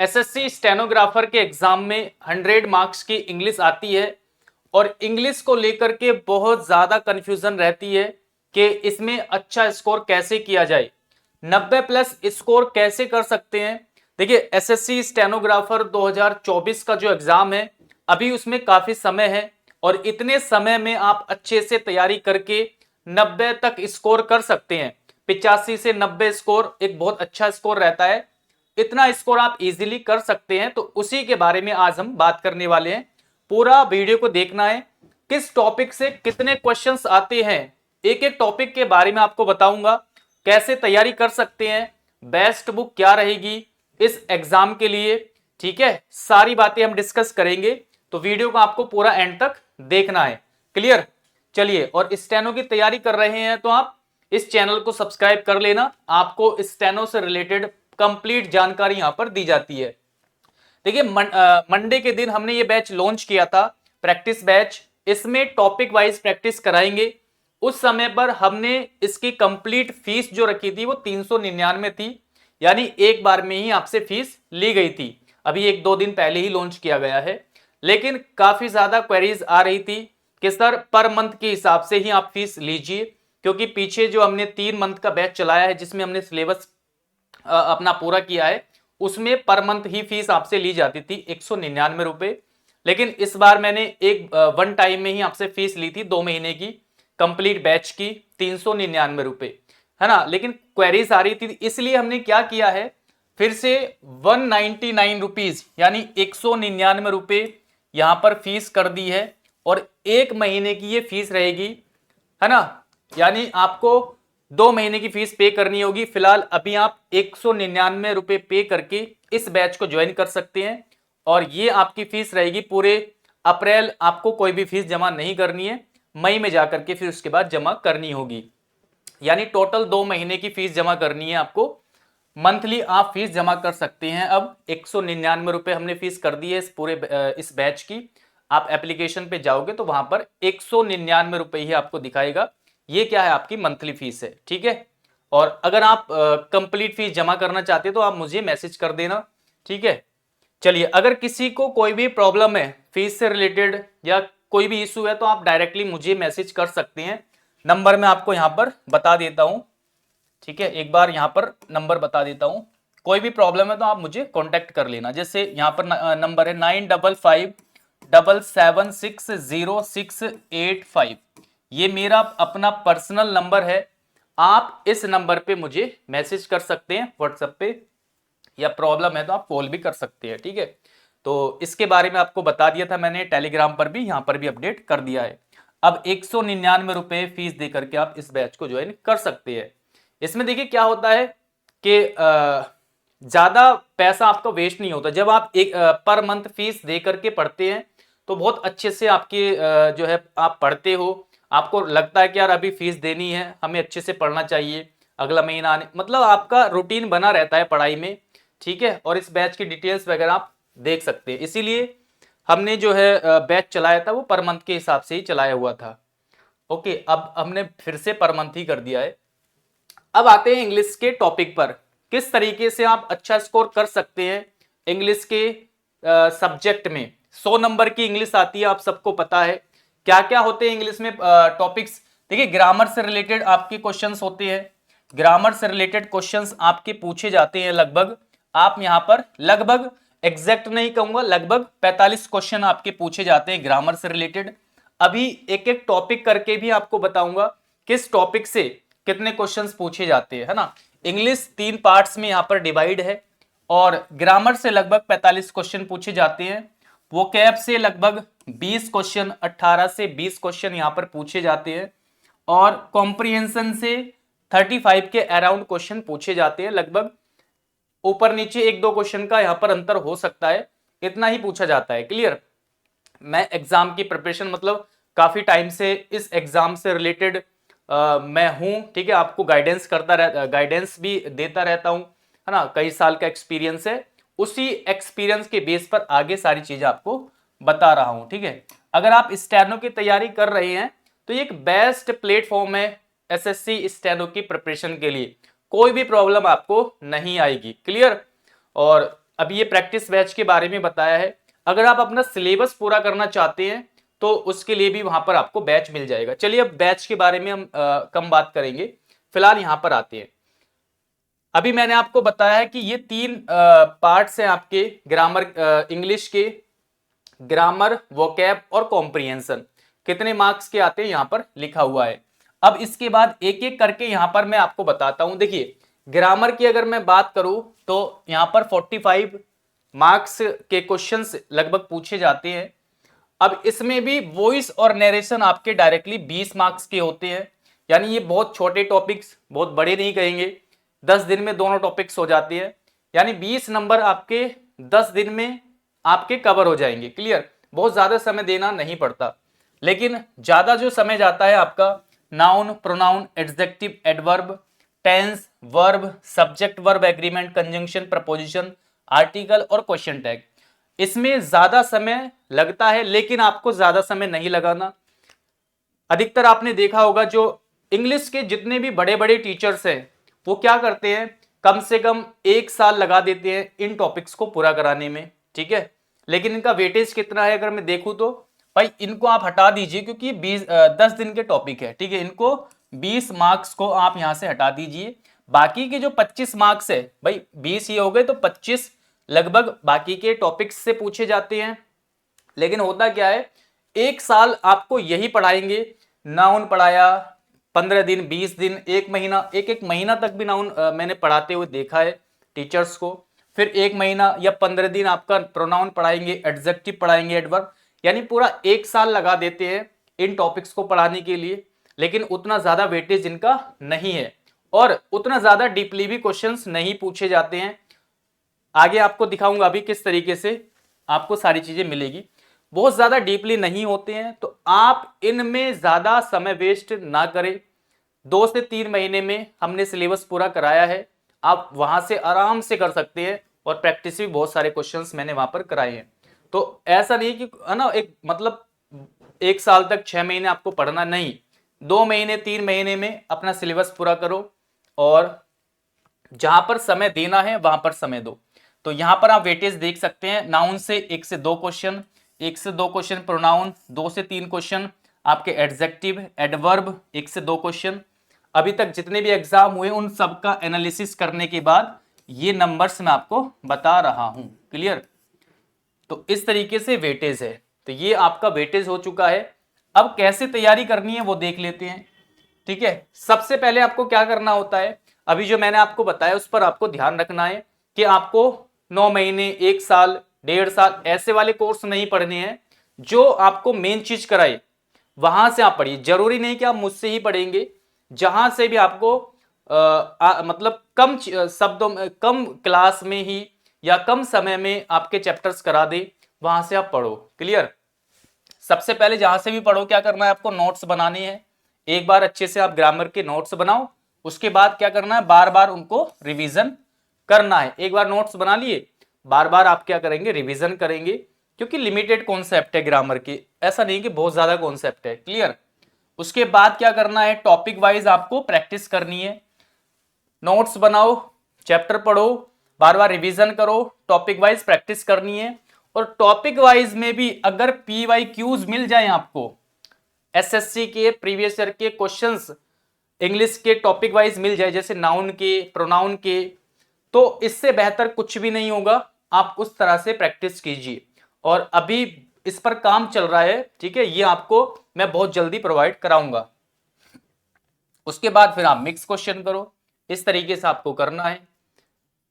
SSC stenographer के exam में 100 marks की इंग्लिश आती है और इंग्लिश को लेकर के बहुत ज्यादा कंफ्यूजन रहती है कि इसमें अच्छा स्कोर कैसे किया जाए, 90 प्लस स्कोर कैसे कर सकते हैं। देखिए एसएससी स्टेनोग्राफर 2024 का जो एग्जाम है अभी उसमें काफी समय है और इतने समय में आप अच्छे से तैयारी करके 90 तक स्कोर कर सकते हैं। 85 से 90 स्कोर एक बहुत अच्छा स्कोर रहता है, इतना स्कोर आप इजीली कर सकते हैं। तो उसी के बारे में आज हम बात करने वाले हैं। पूरा वीडियो को देखना है, किस टॉपिक से कितने क्वेश्चंस आते हैं एक एक टॉपिक के बारे में आपको बताऊंगा, कैसे तैयारी कर सकते हैं, बेस्ट बुक क्या रहेगी इस एग्जाम के लिए, ठीक है। सारी बातें हम डिस्कस करेंगे, तो वीडियो को आपको पूरा एंड तक देखना है। क्लियर? चलिए, और स्टेनो की तैयारी कर रहे हैं तो आप इस चैनल को सब्सक्राइब कर लेना, आपको स्टेनो से रिलेटेड कंप्लीट जानकारी यहां पर दी जाती है। देखिए मंडे के दिन हमने ये बैच लॉन्च किया था, प्रैक्टिस बैच। इसमें टॉपिक वाइज प्रैक्टिस कराएंगे। उस समय पर हमने इसकी कंप्लीट फीस जो रखी थी वो 399 थी, यानी एक बार में ही आपसे फीस ली गई थी। अभी 1-2 दिन पहले ही लॉन्च किया गया है, लेकिन काफी ज्यादा क्वेरीज आ रही थी कि सर पर मंथ के हिसाब से ही आप फीस लीजिए, क्योंकि पीछे जो हमने 3 मंथ का बैच चलाया है जिसमें हमने सिलेबस अपना पूरा किया है, उसमें पर मंथ ही फीस आपसे ली जाती थी 199 रुपए। लेकिन इस बार मैंने एक वन टाइम में ही आपसे फीस ली थी 2 महीने की कंप्लीट बैच की 399 रुपए, है ना। लेकिन क्वेरीज आ रही थी, इसलिए हमने क्या किया है, फिर से 199 रुपीज यानी 199 रुपए यहां पर फीस कर दी है और 1 महीने की ये फीस रहेगी, है ना। यानी आपको 2 महीने की फीस पे करनी होगी। फिलहाल अभी आप 199 रुपए पे करके इस बैच को ज्वाइन कर सकते हैं और ये आपकी फीस रहेगी पूरे अप्रैल। आपको कोई भी फीस जमा नहीं करनी है, मई में जाकर के फिर उसके बाद जमा करनी होगी। यानी टोटल 2 महीने की फीस जमा करनी है आपको। मंथली आप फीस जमा कर सकते हैं। अब 199 रुपए हमने फीस कर दी है इस पूरे इस बैच की। आप एप्लीकेशन पे जाओगे तो वहां पर 199 रुपए ही आपको दिखाएगा, ये क्या है आपकी मंथली फीस है, ठीक है। और अगर आप कंप्लीट फीस जमा करना चाहते हो तो आप मुझे मैसेज कर देना, ठीक है। चलिए, अगर किसी को कोई भी प्रॉब्लम है फीस से रिलेटेड या कोई भी इशू है तो आप डायरेक्टली मुझे मैसेज कर सकते हैं। नंबर मैं आपको यहां पर बता देता हूं, ठीक है। एक बार यहां पर नंबर बता देता हूं, कोई भी प्रॉब्लम है तो आप मुझे कांटेक्ट कर लेना। जैसे यहां पर नंबर है 9557760685, ये मेरा अपना पर्सनल नंबर है। आप इस नंबर पे मुझे मैसेज कर सकते हैं व्हाट्सएप पे, या प्रॉब्लम है तो आप कॉल भी कर सकते हैं, ठीक है। तो इसके बारे में आपको बता दिया था मैंने, टेलीग्राम पर भी, यहां पर भी अपडेट कर दिया है। अब 199 रुपए फीस देकर के आप इस बैच को ज्वाइन कर सकते हैं। इसमें देखिए क्या होता है कि ज्यादा पैसा आपका वेस्ट नहीं होता। जब आप एक पर मंथ फीस दे करके पढ़ते हैं तो बहुत अच्छे से आपके जो है आप पढ़ते हो, आपको लगता है कि यार अभी फीस देनी है, हमें अच्छे से पढ़ना चाहिए, अगला महीना आने, मतलब आपका रूटीन बना रहता है पढ़ाई में, ठीक है। और इस बैच की डिटेल्स वगैरह आप देख सकते हैं। इसीलिए हमने जो है बैच चलाया था वो पर मंथ के हिसाब से ही चलाया हुआ था। ओके, अब हमने फिर से पर मंथ ही कर दिया है। अब आते हैं इंग्लिश के टॉपिक पर, किस तरीके से आप अच्छा स्कोर कर सकते हैं इंग्लिश के सब्जेक्ट में। 100 नंबर की इंग्लिश आती है, आप सबको पता है क्या क्या होते हैं इंग्लिश में टॉपिक्स। देखिए ग्रामर से रिलेटेड आपके क्वेश्चंस होते हैं, ग्रामर से रिलेटेड क्वेश्चंस आपके पूछे जाते हैं लगभग। आप यहां पर लगभग, एग्जैक्ट नहीं कहूंगा, लगभग 45 क्वेश्चन आपके पूछे जाते हैं ग्रामर से रिलेटेड। अभी एक एक टॉपिक करके भी आपको बताऊंगा किस टॉपिक से कितने क्वेश्चंस पूछे जाते हैं, है ना। इंग्लिश 3 पार्ट्स में यहां पर डिवाइड है और ग्रामर से लगभग 45 क्वेश्चन पूछे जाते हैं। वोकैब से लगभग 20 क्वेश्चन, 18 से 20 क्वेश्चन यहां पर पूछे जाते हैं और कॉम्प्रिहेंशन से 35 के अराउंड क्वेश्चन पूछे जाते हैं। लगभग ऊपर नीचे 1-2 क्वेश्चन का यहां पर अंतर हो सकता है, इतना ही पूछा जाता है। क्लियर? मैं एग्जाम की प्रिपरेशन मतलब काफी टाइम से इस एग्जाम से रिलेटेड मैं हूं, ठीक है। आपको गाइडेंस करता रहता, गाइडेंस भी देता रहता हूं, है ना। कई साल का एक्सपीरियंस है, उसी एक्सपीरियंस के बेस पर आगे सारी चीजें आपको बता रहा हूं, ठीक है। अगर आप स्टेनो की तैयारी कर रहे हैं तो ये एक बेस्ट प्लेटफॉर्म है एसएससी स्टेनो की प्रिपरेशन के लिए, कोई भी प्रॉब्लम आपको नहीं आएगी। क्लियर? और अभी ये प्रैक्टिस बैच के बारे में बताया है। अगर आप अपना सिलेबस पूरा करना चाहते हैं तो उसके लिए भी वहां पर आपको बैच मिल जाएगा। चलिए अब बैच के बारे में हम कम बात करेंगे, फिलहाल यहां पर आते हैं। अभी मैंने आपको बताया है कि ये 3 पार्ट्स हैं आपके ग्रामर, इंग्लिश के ग्रामर, वोकैब और कॉम्प्रिहेंशन। कितने मार्क्स के आते हैं यहां पर लिखा हुआ है। अब इसके बाद एक एक करके यहां पर मैं आपको बताता हूं। देखिए ग्रामर की अगर मैं बात करूं तो यहां पर 45 मार्क्स के क्वेश्चंस लगभग पूछे जाते हैं। अब इसमें भी वॉइस और नरेशन आपके डायरेक्टली 20 मार्क्स के होते हैं। यानी ये बहुत छोटे टॉपिक्स, बहुत बड़े नहीं कहेंगे, 10 दिन में दोनों टॉपिक्स हो जाते हैं। यानी 20 नंबर आपके 10 दिन में आपके कवर हो जाएंगे। क्लियर, बहुत ज्यादा समय देना नहीं पड़ता। लेकिन ज्यादा जो समय जाता है आपका noun, pronoun, adjective, adverb, tense, verb, subject verb agreement, conjunction, preposition, article और क्वेश्चन टैग, इसमें ज्यादा समय लगता है लेकिन आपको ज्यादा समय नहीं लगाना। अधिकतर आपने देखा होगा जो इंग्लिश के जितने भी बड़े बड़े टीचर्स हैं वो क्या करते हैं, कम से कम 1 साल लगा देते हैं इन टॉपिक्स को पूरा कराने में। ठीक है, लेकिन इनका वेटेज कितना है अगर मैं देखूं तो भाई इनको आप हटा दीजिए क्योंकि 10 दिन के टॉपिक है। ठीक है, इनको 20 मार्क्स को आप यहां से हटा दीजिए। बाकी के जो 25 मार्क्स है भाई 20 ये हो गए तो 25 लगभग बाकी के टॉपिक्स से पूछे जाते हैं। लेकिन होता क्या है, 1 साल आपको यही पढ़ाएंगे। नाउन पढ़ाया 15 दिन, 20 दिन, 1 महीना, एक महीना तक भी नाउन मैंने पढ़ाते हुए देखा है टीचर्स को। फिर 1 महीना या 15 दिन आपका प्रोनाउन पढ़ाएंगे, एडजेक्टिव पढ़ाएंगे, एडवर्ब, यानी पूरा 1 साल लगा देते हैं इन टॉपिक्स को पढ़ाने के लिए। लेकिन उतना ज्यादा वेटेज इनका नहीं है और उतना ज्यादा डीपली भी क्वेश्चंस नहीं पूछे जाते हैं। आगे आपको दिखाऊंगा अभी किस तरीके से आपको सारी चीजें मिलेगी। बहुत ज्यादा डीपली नहीं होते हैं तो आप इनमें ज्यादा समय वेस्ट ना करें। 2 से 3 महीने में हमने सिलेबस पूरा कराया है, आप वहां से आराम से कर सकते हैं और प्रैक्टिस भी बहुत सारे क्वेश्चंस मैंने वहां पर कराए हैं। तो ऐसा नहीं कि है ना एक मतलब 1 साल तक 6 महीने आपको पढ़ना, नहीं, 2 महीने 3 महीने में अपना सिलेबस पूरा करो और जहां पर समय देना है वहां पर समय दो। तो यहां पर आप वेटेज देख सकते हैं, नाउन से 1 से 2 क्वेश्चन, 1 से 2 क्वेश्चन प्रोनाउन, 2 से 3 क्वेश्चन आपके एडजेक्टिव, एडवर्ब, 1 से 2 क्वेश्चन। अभी तक जितने भी एग्जाम हुए उन सब का एनालिसिस करने के बाद ये नंबर्स मैं आपको बता रहा हूं। क्लियर, तो इस तरीके से वेटेज है। तो ये आपका वेटेज हो चुका है। अब कैसे तैयारी करनी है वो देख लेते हैं। ठीक है, सबसे पहले आपको क्या करना होता है, अभी जो मैंने आपको बताया उस पर आपको ध्यान रखना है कि आपको 9 महीने, 1 साल, 1.5 साल ऐसे वाले कोर्स नहीं पढ़ने हैं। जो आपको मेन चीज कराए वहां से आप पढ़िए। जरूरी नहीं कि आप मुझसे ही पढ़ेंगे, जहां से भी आपको मतलब कम शब्दों में, कम क्लास में ही या कम समय में आपके चैप्टर्स करा दे, वहां से आप पढ़ो। क्लियर, सबसे पहले जहां से भी पढ़ो क्या करना है, आपको नोट्स बनाने हैं। एक बार अच्छे से आप ग्रामर के नोट्स बनाओ, उसके बाद क्या करना है, बार बार उनको रिवीजन करना है। एक बार नोट्स बना लिए, बार बार आप क्या करेंगे, रिवीजन करेंगे, क्योंकि लिमिटेड कॉन्सेप्ट है ग्रामर की, ऐसा नहीं कि बहुत ज्यादा कॉन्सेप्ट है। क्लियर, उसके बाद क्या करना है, टॉपिक वाइज आपको प्रैक्टिस करनी है। नोट्स बनाओ, चैप्टर पढ़ो, बार बार रिवीजन करो, टॉपिक वाइज प्रैक्टिस करनी है। और टॉपिक वाइज में भी अगर PYQs मिल जाए आपको, SSC के प्रीवियस ईयर के क्वेश्चंस इंग्लिश के टॉपिक वाइज मिल जाए, जैसे नाउन के, प्रोनाउन के, तो इससे बेहतर कुछ भी नहीं होगा। आप उस तरह से प्रैक्टिस कीजिए और अभी इस पर काम चल रहा है। ठीक है, ये आपको मैं बहुत जल्दी प्रोवाइड कराऊंगा। उसके बाद फिर आप मिक्स क्वेश्चन करो, इस तरीके से आपको करना है।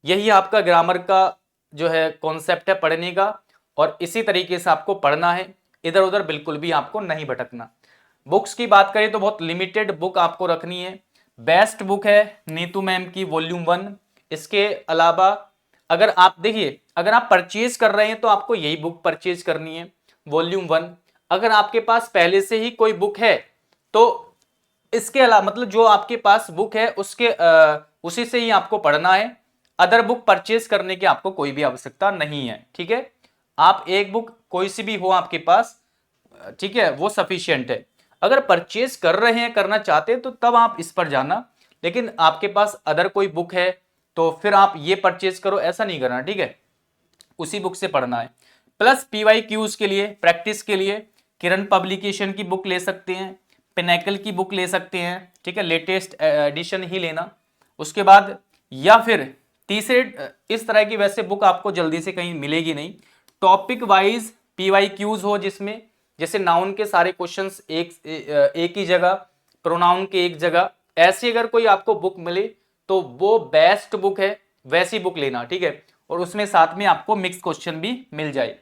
यही आपका ग्रामर का जो है कॉन्सेप्ट है पढ़ने का, और इसी तरीके से आपको पढ़ना है, इधर उधर बिल्कुल भी आपको नहीं भटकना। बुक्स की बात करें तो बहुत लिमिटेड बुक आपको रखनी है। बेस्ट बुक है नीतू मैम की वॉल्यूम 1। इसके अलावा अगर आप देखिए, अगर आप परचेज कर रहे हैं तो आपको यही बुक परचेज करनी है, वॉल्यूम 1। अगर आपके पास पहले से ही कोई बुक है तो इसके अलावा मतलब जो आपके पास बुक है उसके उसी से ही आपको पढ़ना है। अदर बुक परचेज करने की आपको कोई भी आवश्यकता नहीं है। ठीक है, आप एक बुक कोई सी भी हो आपके पास, ठीक है, वो सफिशियंट है। अगर परचेज कर रहे हैं, करना चाहते हैं, तो तब आप इस पर जाना। लेकिन आपके पास अदर कोई बुक है तो फिर आप ये परचेज करो, ऐसा नहीं करना। ठीक है, उसी बुक से पढ़ना है। प्लस PYQs के लिए, प्रैक्टिस के लिए किरण पब्लिकेशन की बुक ले सकते हैं, पिनेकल की बुक ले सकते हैं, ठीक है, लेटेस्ट एडिशन ही लेना। उसके बाद या फिर तीसरे इस तरह की वैसे बुक आपको जल्दी से कहीं मिलेगी नहीं, टॉपिक वाइज PYQs हो जिसमें जैसे नाउन के सारे क्वेश्चंस एक ही जगह, प्रोनाउन के एक जगह, ऐसी अगर कोई आपको बुक मिले तो वो बेस्ट बुक है, वैसी बुक लेना, ठीक है। और उसमें साथ में आपको मिक्स क्वेश्चन भी मिल जाए।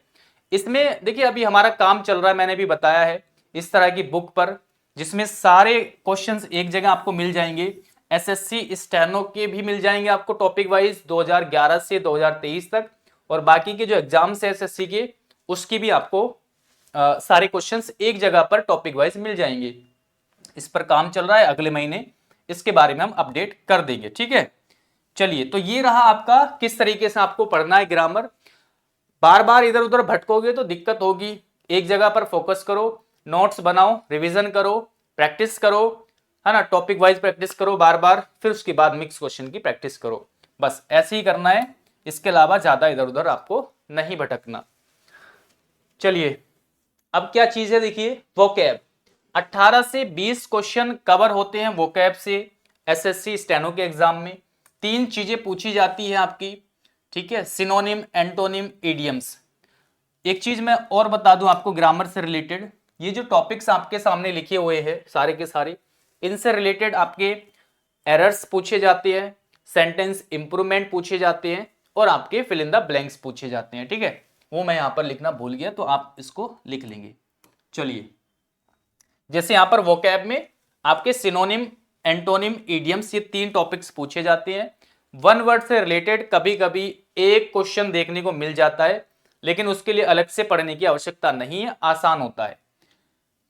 इसमें देखिए अभी हमारा काम चल रहा है, मैंने भी बताया है, इस तरह की बुक पर जिसमें सारे क्वेश्चंस एक जगह आपको मिल जाएंगे। SSC स्टेनो के भी मिल जाएंगे आपको टॉपिक वाइज 2011 से 2023 तक, और बाकी के जो एग्जाम्स है SSC के उसकी भी आपको सारे क्वेश्चंस एक जगह पर टॉपिक वाइज मिल जाएंगे। इस पर काम चल रहा है, अगले महीने इसके बारे में हम अपडेट कर देंगे, ठीक है। चलिए, तो ये रहा आपका किस तरीके से आपको पढ़ना है ग्रामर। बार बार इधर उधर भटकोगे तो दिक्कत होगी, एक जगह पर फोकस करो, नोट्स बनाओ, रिवीजन करो, प्रैक्टिस करो, है ना, टॉपिक वाइज प्रैक्टिस करो बार बार, फिर उसके बाद मिक्स क्वेश्चन की प्रैक्टिस करो। बस ऐसे ही करना है, इसके अलावा ज्यादा इधर उधर आपको नहीं भटकना। चलिए, अब क्या चीज है देखिए, वोकैब। 18 से 20 क्वेश्चन कवर होते हैं वोकैब से SSC स्टेनो के एग्जाम में। 3 चीजें पूछी जाती है आपकी, ठीक है, सिनोनिम, एंटोनिम, इडियम्स। एक चीज मैं और बता दूं आपको ग्रामर से रिलेटेड, ये जो टॉपिक्स आपके सामने लिखे हुए हैं सारे के सारे, इनसे रिलेटेड आपके एरर्स पूछे जाते हैं, सेंटेंस इंप्रूवमेंट पूछे जाते हैं, और आपके फिल इन द ब्लैंक्स पूछे जाते हैं, ठीक है। वो मैं यहां पर लिखना भूल गया तो आप इसको लिख लेंगे। चलिए, जैसे यहां पर वोकैब में आपके सिनोनिम, एंटोनिम, इडियम्स, ये 3 टॉपिक्स पूछे जाते हैं। वन वर्ड से रिलेटेड कभी कभी एक क्वेश्चन देखने को मिल जाता है, लेकिन उसके लिए अलग से पढ़ने की आवश्यकता नहीं है, आसान होता है।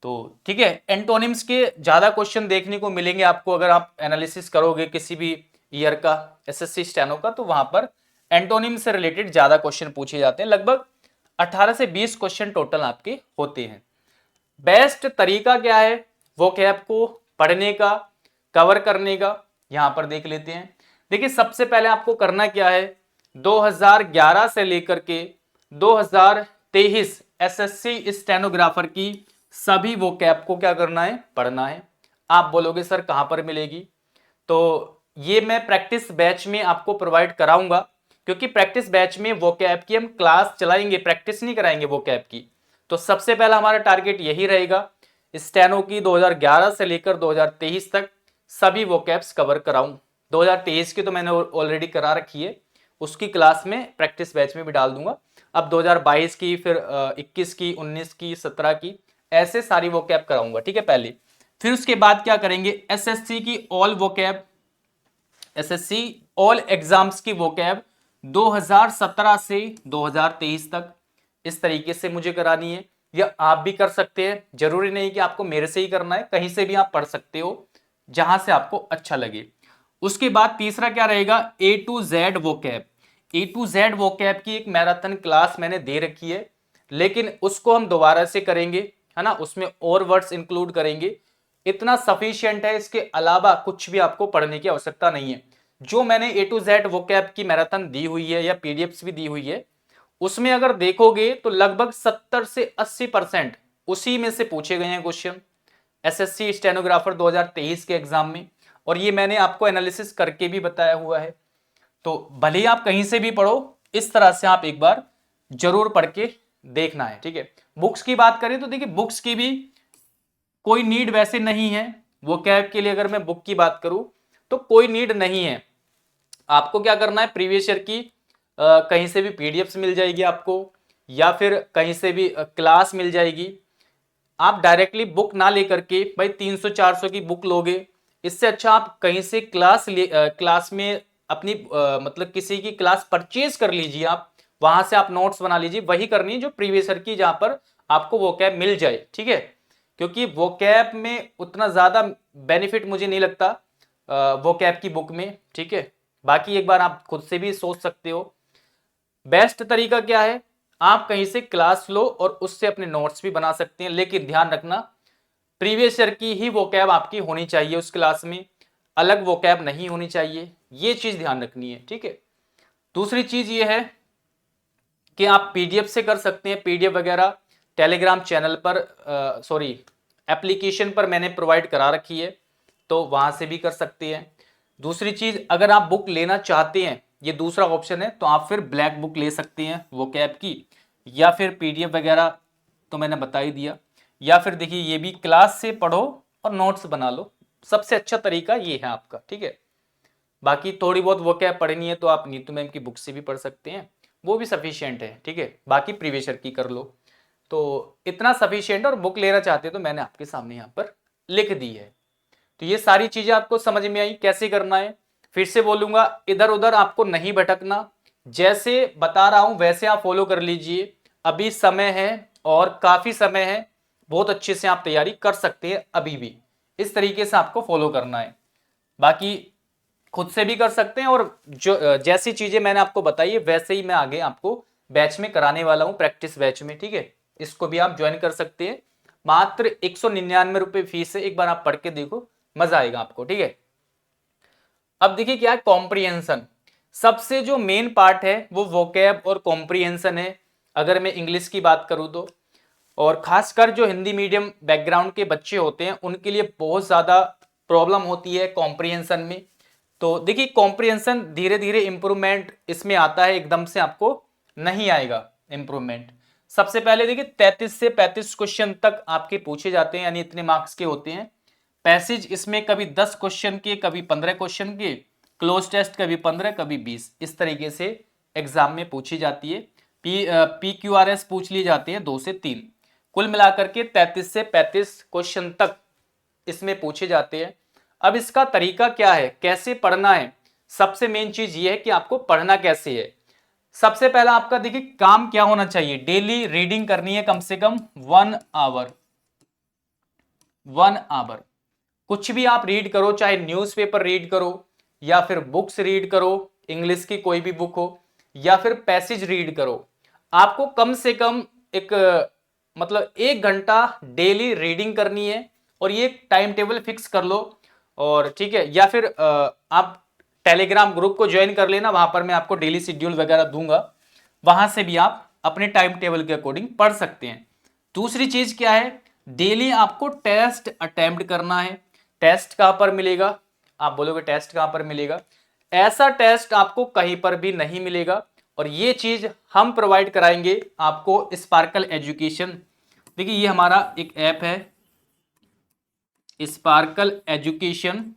तो ठीक है, एंटोनिम्स के ज्यादा क्वेश्चन देखने को मिलेंगे आपको अगर आप एनालिसिस करोगे किसी भी ईयर का SSC स्टेनो का, तो वहां पर एंटोनिम से रिलेटेड ज्यादा क्वेश्चन पूछे जाते हैं। लगभग 18 से 20 क्वेश्चन टोटल आपके होते हैं। बेस्ट तरीका क्या है वोकैब को पढ़ने का, कवर करने का, यहां पर देख लेते हैं। देखिए, सबसे पहले आपको करना क्या है, 2011 से लेकर के 2023 SSC स्टेनोग्राफर की सभी वोकैब को क्या करना है, पढ़ना है। आप बोलोगे सर कहां पर मिलेगी, तो ये मैं प्रैक्टिस बैच में आपको प्रोवाइड कराऊंगा, क्योंकि प्रैक्टिस बैच में वोकैब की हम क्लास चलाएंगे, प्रैक्टिस नहीं कराएंगे वोकैब की। तो सबसे पहला हमारा टारगेट यही रहेगा, स्टेनो की 2011 से लेकर 2023 तक सभी वोकैब्स कवर कराऊं। 2023 की तो मैंने ऑलरेडी करा रखी है, उसकी क्लास में प्रैक्टिस बैच में भी डाल दूंगा। अब 2022 की, फिर 21 की, 19 की, 17 की, ऐसे सारी वोकैब कराऊंगा, ठीक है पहले। फिर उसके बाद क्या करेंगे, SSC की all vocab, SSC all exams की वोकैब 2017 से 2023 तक इस तरीके से मुझे करानी है, या आप भी कर सकते हैं। जरूरी नहीं कि आपको मेरे से ही करना है, कहीं से भी आप पढ़ सकते हो जहां से आपको अच्छा लगे। उसके बाद तीसरा क्या रहेगा, A to Z vocab. A to Z vocab की एक मैराथन क्लास मैंने दे रखी है, लेकिन उसको हम दोबारा से करेंगे, है ना, उसमें और वर्ड्स इंक्लूड करेंगे। इतना सफिशिएंट है, इसके अलावा कुछ भी आपको पढ़ने की आवश्यकता नहीं है। जो मैंने A to Z वोकैब की मैराथन दी हुई है या PDFs भी दी हुई है, उसमें अगर देखोगे तो लगभग 70 से 80% उसी में से पूछे गए हैं क्वेश्चन SSC स्टेनोग्राफर 2023 के एग्जाम में, और ये मैंने आपको एनालिसिस करके भी बताया हुआ है। तो भले ही आप कहीं से भी पढ़ो, इस तरह से आप एक बार जरूर पढ़ के देखना है, ठीक है। बुक्स की बात करें तो देखिए, बुक्स की भी कोई नीड वैसे नहीं है वोकैब के लिए। अगर मैं बुक की बात करूं तो कोई नीड नहीं है। आपको क्या करना है, प्रीवियस ईयर की कहीं से भी PDFs मिल जाएगी आपको, या फिर कहीं से भी क्लास मिल जाएगी। आप डायरेक्टली बुक ना लेकर के भाई 300-400 की बुक लोगे, इससे अच्छा आप कहीं से क्लास में अपनी मतलब किसी की क्लास परचेज कर लीजिए, आप वहां से आप नोट्स बना लीजिए। वही करनी है जो प्रीवियस ईयर की, जहां पर आपको वोकैब मिल जाए, ठीक है। क्योंकि वोकैब में उतना ज्यादा बेनिफिट मुझे नहीं लगता वोकैब की बुक में, ठीक है। बाकी एक बार आप खुद से भी सोच सकते हो। बेस्ट तरीका क्या है, आप कहीं से क्लास लो और उससे अपने नोट्स भी बना सकते हैं, लेकिन ध्यान रखना प्रीवियस ईयर की ही वोकैब आपकी होनी चाहिए उस क्लास में, अलग वोकैब नहीं होनी चाहिए, ये चीज ध्यान रखनी है, ठीक है। दूसरी चीज ये है कि आप पीडीएफ से कर सकते हैं, पीडीएफ वगैरह टेलीग्राम चैनल पर सॉरी एप्लीकेशन पर मैंने प्रोवाइड करा रखी है, तो वहां से भी कर सकते हैं। दूसरी चीज, अगर आप बुक लेना चाहते हैं, ये दूसरा ऑप्शन है, तो आप फिर ब्लैक बुक ले सकते हैं वोकैब की, या फिर पीडीएफ वगैरह तो मैंने बता ही दिया, या फिर देखिए ये भी क्लास से पढ़ो और नोट्स बना लो, सबसे अच्छा तरीका ये है आपका, ठीक है। बाकी थोड़ी बहुत वोकैब पढ़नी है तो आप नीतू मैम की बुक से भी पढ़ सकते हैं, वो भी सफिशियंट है, ठीक है। बाकी प्रीवियस ईयर की कर लो, तो इतना सफिशियंट है। और बुक लेना चाहते हो तो मैंने आपके सामने यहाँ पर लिख दी है। तो ये सारी चीजें आपको समझ में आई कैसे करना है। फिर से बोलूंगा, इधर उधर आपको नहीं भटकना, जैसे बता रहा हूं वैसे आप फॉलो कर लीजिए। अभी समय है और काफी समय है, बहुत अच्छे से आप तैयारी कर सकते हैं अभी भी। इस तरीके से आपको फॉलो करना है, बाकी खुद से भी कर सकते हैं, और जो जैसी चीजें मैंने आपको बताई है वैसे ही मैं आगे आपको बैच में कराने वाला हूं, प्रैक्टिस बैच में, ठीक है। इसको भी आप ज्वाइन कर सकते हैं, मात्र 199 रुपए फीस है। एक बार आप पढ़ के देखो, मजा आएगा आपको, ठीक है। अब देखिए क्या है, कॉम्प्रिहेंशन। सबसे जो मेन पार्ट है वो वोकैब और कॉम्प्रिहेंशन है, अगर मैं इंग्लिश की बात करूं तो। और खासकर जो हिंदी मीडियम बैकग्राउंड के बच्चे होते हैं उनके लिए बहुत ज्यादा प्रॉब्लम होती है कॉम्प्रिहेंशन में। तो देखिए कॉम्प्रिहेंशन धीरे धीरे इंप्रूवमेंट इसमें आता है, एकदम से आपको नहीं आएगा इंप्रूवमेंट। सबसे पहले देखिए 33 से 35 क्वेश्चन तक आपके पूछे जाते हैं, यानी इतने मार्क्स के होते हैं। पैसेज इसमें कभी 10 क्वेश्चन के, कभी 15 क्वेश्चन के, क्लोज टेस्ट कभी 15 कभी 20, इस तरीके से एग्जाम में पूछी जाती है। PQRS पूछ लिए जाते हैं 2 से 3, कुल मिलाकर के 33 से 35 क्वेश्चन तक इसमें पूछे जाते हैं। अब इसका तरीका क्या है, कैसे पढ़ना है, सबसे मेन चीज ये है कि आपको पढ़ना कैसे है। सबसे पहला आपका देखिए काम क्या होना चाहिए, डेली रीडिंग करनी है कम से कम 1 आवर। 1 आवर कुछ भी आप रीड करो, चाहे न्यूज़पेपर रीड करो या फिर बुक्स रीड करो, इंग्लिश की कोई भी बुक हो, या फिर पैसेज रीड करो, आपको कम से कम एक मतलब 1 घंटा डेली रीडिंग करनी है। और ये टाइम टेबल फिक्स कर लो, और ठीक है, या फिर आप टेलीग्राम ग्रुप को ज्वाइन कर लेना, वहां पर मैं आपको डेली शेड्यूल वगैरह दूंगा, वहां से भी आप अपने टाइम टेबल के अकॉर्डिंग पढ़ सकते हैं। दूसरी चीज क्या है, डेली आपको टेस्ट अटेम्प्ट करना है। टेस्ट कहां पर मिलेगा, आप बोलोगे टेस्ट कहां पर मिलेगा, ऐसा टेस्ट आपको कहीं पर भी नहीं मिलेगा, और ये चीज हम प्रोवाइड कराएंगे आपको स्पार्कल एजुकेशन। देखिए ये हमारा एक ऐप है स्पार्कल एजुकेशन,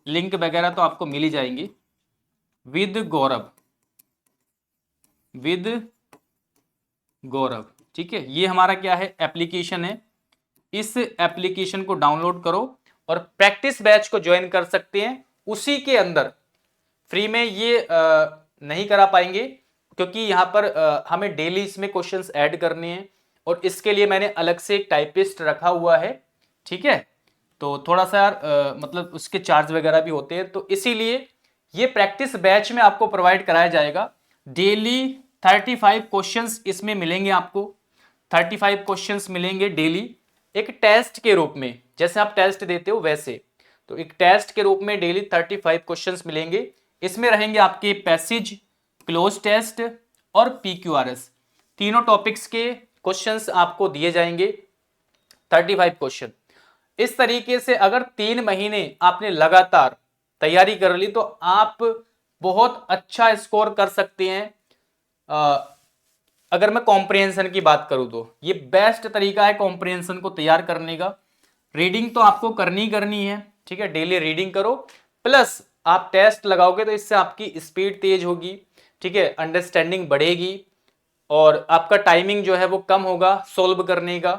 लिंक वगैरह तो आपको मिल ही जाएंगे। विद गौरव, ठीक है, ये हमारा क्या है, एप्लीकेशन है। इस एप्लीकेशन को डाउनलोड करो और प्रैक्टिस बैच को ज्वाइन कर सकते हैं। उसी के अंदर फ्री में ये नहीं करा पाएंगे, क्योंकि यहाँ पर हमें डेली इसमें क्वेश्चंस ऐड करने हैं, और इसके लिए मैंने अलग से एक टाइपिस्ट रखा हुआ है, ठीक है। तो थोड़ा सा यार मतलब उसके चार्ज वगैरह भी होते हैं, तो इसीलिए ये प्रैक्टिस बैच में आपको प्रोवाइड कराया जाएगा। डेली 35 क्वेश्चंस इसमें मिलेंगे आपको, 35 क्वेश्चंस मिलेंगे डेली, एक टेस्ट के रूप में, जैसे आप टेस्ट देते हो वैसे। तो एक टेस्ट के रूप में डेली 35 क्वेश्चंस मिलेंगे। इसमें रहेंगे आपके पैसेज, क्लोज टेस्ट और PQRS, तीनों टॉपिक्स के क्वेश्चंस आपको दिए जाएंगे, 35 क्वेश्चन। इस तरीके से अगर 3 महीने आपने लगातार तैयारी कर ली तो आप बहुत अच्छा स्कोर कर सकते हैं। अगर मैं कॉम्प्रिहेंशन की बात करूं तो ये बेस्ट तरीका है कॉम्प्रिहेंशन को तैयार करने का। रीडिंग तो आपको करनी है, ठीक है, डेली रीडिंग करो, प्लस आप टेस्ट लगाओगे तो इससे आपकी स्पीड तेज होगी, ठीक है, अंडरस्टैंडिंग बढ़ेगी, और आपका टाइमिंग जो है वो कम होगा सोल्व करने का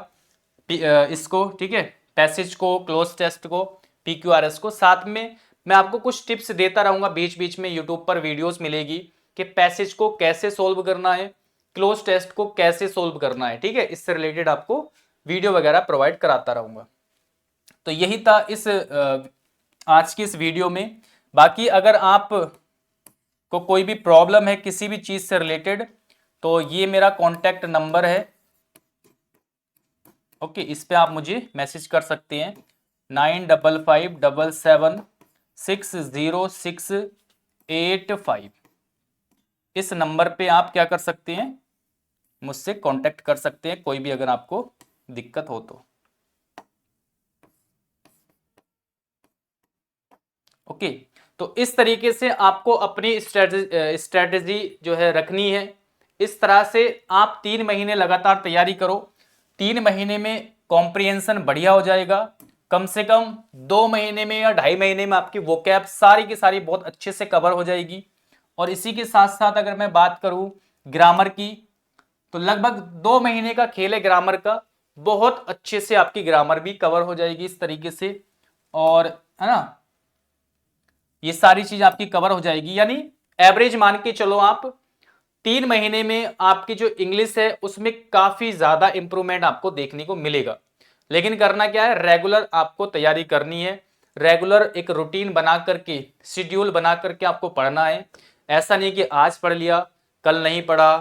इसको, ठीक है, पैसेज को, क्लोज टेस्ट को, PQRS को। साथ में मैं आपको कुछ टिप्स देता रहूंगा बीच बीच में, यूट्यूब पर वीडियोस मिलेगी कि पैसेज को कैसे सोल्व करना है, क्लोज टेस्ट को कैसे सोल्व करना है, ठीक है, इससे रिलेटेड आपको वीडियो वगैरह प्रोवाइड कराता रहूंगा। तो यही था इस आज की इस वीडियो में। बाकी अगर आप को कोई भी प्रॉब्लम है किसी भी चीज से रिलेटेड, तो ये मेरा कॉन्टैक्ट नंबर है, ओके, इस पे आप मुझे मैसेज कर सकते हैं, 9557760685। इस नंबर पे आप क्या कर सकते हैं, मुझसे कांटेक्ट कर सकते हैं, कोई भी अगर आपको दिक्कत हो तो। ओके, तो इस तरीके से आपको अपनी स्ट्रेटेजी जो है रखनी है। इस तरह से आप 3 महीने लगातार तैयारी करो, 3 महीने में कॉम्प्रिहेंशन बढ़िया हो जाएगा। कम से कम 2 महीने में या 2.5 महीने में आपकी वोकैब सारी की सारी बहुत अच्छे से कवर हो जाएगी। और इसी के साथ साथ अगर मैं बात करूं ग्रामर की, तो लगभग 2 महीने का खेल है ग्रामर का, बहुत अच्छे से आपकी ग्रामर भी कवर हो जाएगी इस तरीके से। और है ना, ये सारी चीज आपकी कवर हो जाएगी, यानी एवरेज मान के चलो आप 3 महीने में आपकी जो इंग्लिश है उसमें काफी ज्यादा इंप्रूवमेंट आपको देखने को मिलेगा। लेकिन करना क्या है, रेगुलर आपको तैयारी करनी है, रेगुलर एक रूटीन बना करके, शेड्यूल बना करके आपको पढ़ना है। ऐसा नहीं कि आज पढ़ लिया कल नहीं पढ़ा,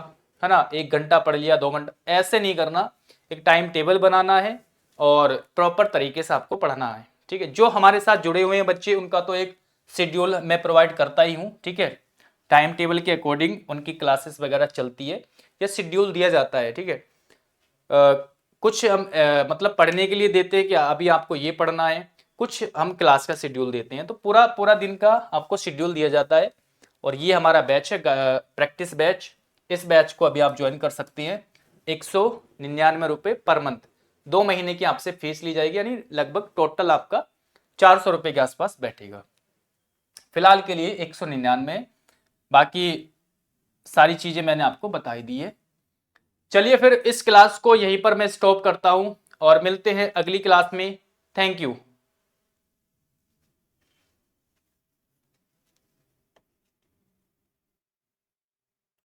है ना, 1 घंटा पढ़ लिया 2 घंटा, ऐसे नहीं करना। एक टाइम टेबल बनाना है और प्रॉपर तरीके से आपको पढ़ना है। ठीक है, जो हमारे साथ जुड़े हुए हैं बच्चे उनका तो एक शेड्यूल मैं प्रोवाइड करता ही हूं। ठीक है, टाइम टेबल के अकॉर्डिंग उनकी क्लासेस वगैरह चलती है या शेड्यूल दिया जाता है। ठीक है, कुछ हम मतलब पढ़ने के लिए देते हैं कि अभी आपको ये पढ़ना है, कुछ हम क्लास का शेड्यूल देते हैं, तो पूरा पूरा दिन का आपको शेड्यूल दिया जाता है। और ये हमारा बैच है प्रैक्टिस बैच। इस बैच को अभी आप ज्वाइन कर सकते हैं, 199 रुपये पर मंथ, 2 महीने की आपसे फीस ली जाएगी, यानी लगभग टोटल आपका 400 रुपये के आसपास बैठेगा। फिलहाल के लिए 199, बाकी सारी चीजें मैंने आपको बता ही दी है। चलिए फिर इस क्लास को यहीं पर मैं स्टॉप करता हूं और मिलते हैं अगली क्लास में। Thank you.